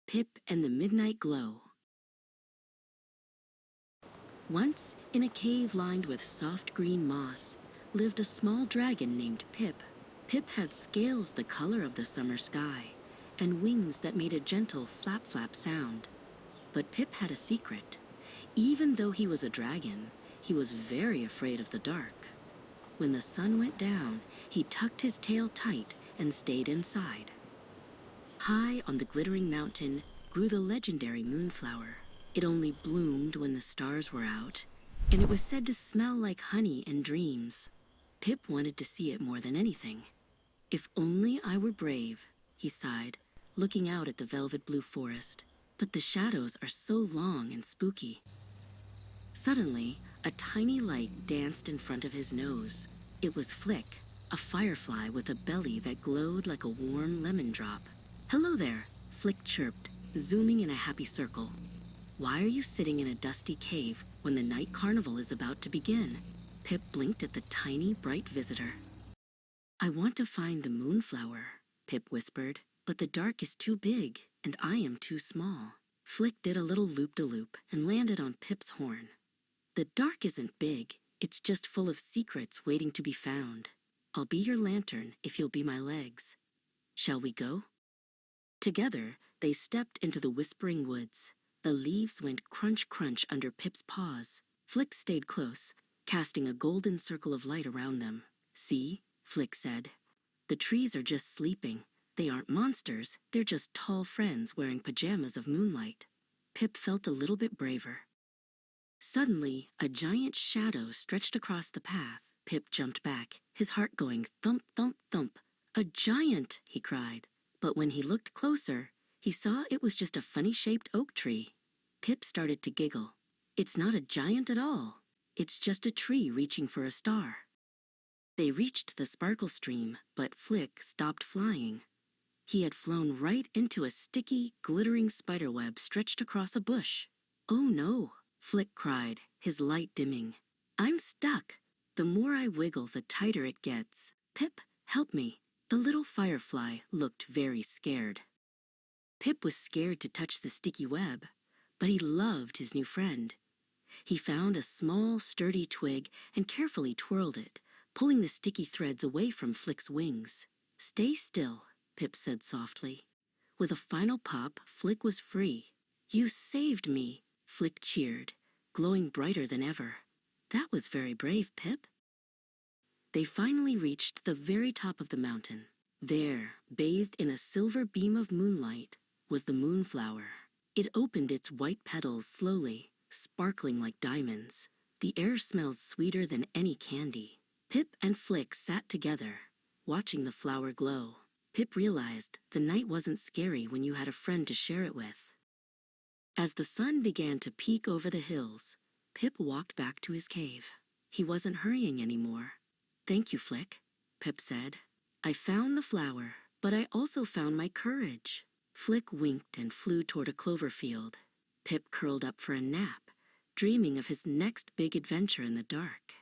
Pip and the Midnight Glow. Once, in a cave lined with soft green moss, lived a small dragon named Pip. Pip had scales the color of the summer sky and wings that made a gentle flap-flap sound. But Pip had a secret. Even though he was a dragon, he was very afraid of the dark. When the sun went down, he tucked his tail tight and stayed inside. High on the glittering mountain grew the legendary moonflower. It only bloomed when the stars were out, and it was said to smell like honey and dreams. Pip wanted to see it more than anything. If only I were brave, he sighed, looking out at the velvet blue forest. But the shadows are so long and spooky. Suddenly, a tiny light danced in front of his nose. It was Flick, a firefly with a belly that glowed like a warm lemon drop. "Hello there," Flick chirped, zooming in a happy circle. "Why are you sitting in a dusty cave when the night carnival is about to begin?" Pip blinked at the tiny, bright visitor. "I want to find the moonflower," Pip whispered, "but the dark is too big, and I am too small." Flick did a little loop-de-loop and landed on Pip's horn. "The dark isn't big, it's just full of secrets waiting to be found. I'll be your lantern if you'll be my legs. Shall we go?" Together, they stepped into the whispering woods. The leaves went crunch-crunch under Pip's paws. Flick stayed close, casting a golden circle of light around them. "See," Flick said, "the trees are just sleeping. They aren't monsters, they're just tall friends wearing pajamas of moonlight." Pip felt a little bit braver. Suddenly, a giant shadow stretched across the path. Pip jumped back, his heart going thump, thump, thump. "A giant!" he cried. But when he looked closer, he saw it was just a funny-shaped oak tree. Pip started to giggle. "It's not a giant at all. It's just a tree reaching for a star." They reached the sparkle stream, but Flick stopped flying. He had flown right into a sticky, glittering spiderweb stretched across a bush. "Oh no," Flick cried, his light dimming. "I'm stuck. The more I wiggle, the tighter it gets. Pip, help me." The little firefly looked very scared. Pip was scared to touch the sticky web, but he loved his new friend. He found a small, sturdy twig and carefully twirled it, pulling the sticky threads away from Flick's wings. "Stay still," Pip said softly. With a final pop, Flick was free. "You saved me," Flick cheered, glowing brighter than ever. "That was very brave, Pip." They finally reached the very top of the mountain. There, bathed in a silver beam of moonlight, was the moonflower. It opened its white petals slowly, sparkling like diamonds. The air smelled sweeter than any candy. Pip and Flick sat together, watching the flower glow. Pip realized the night wasn't scary when you had a friend to share it with. As the sun began to peek over the hills, Pip walked back to his cave. He wasn't hurrying anymore. "Thank you, Flick," Pip said. "I found the flower, but I also found my courage." Flick winked and flew toward a clover field. Pip curled up for a nap, dreaming of his next big adventure in the dark.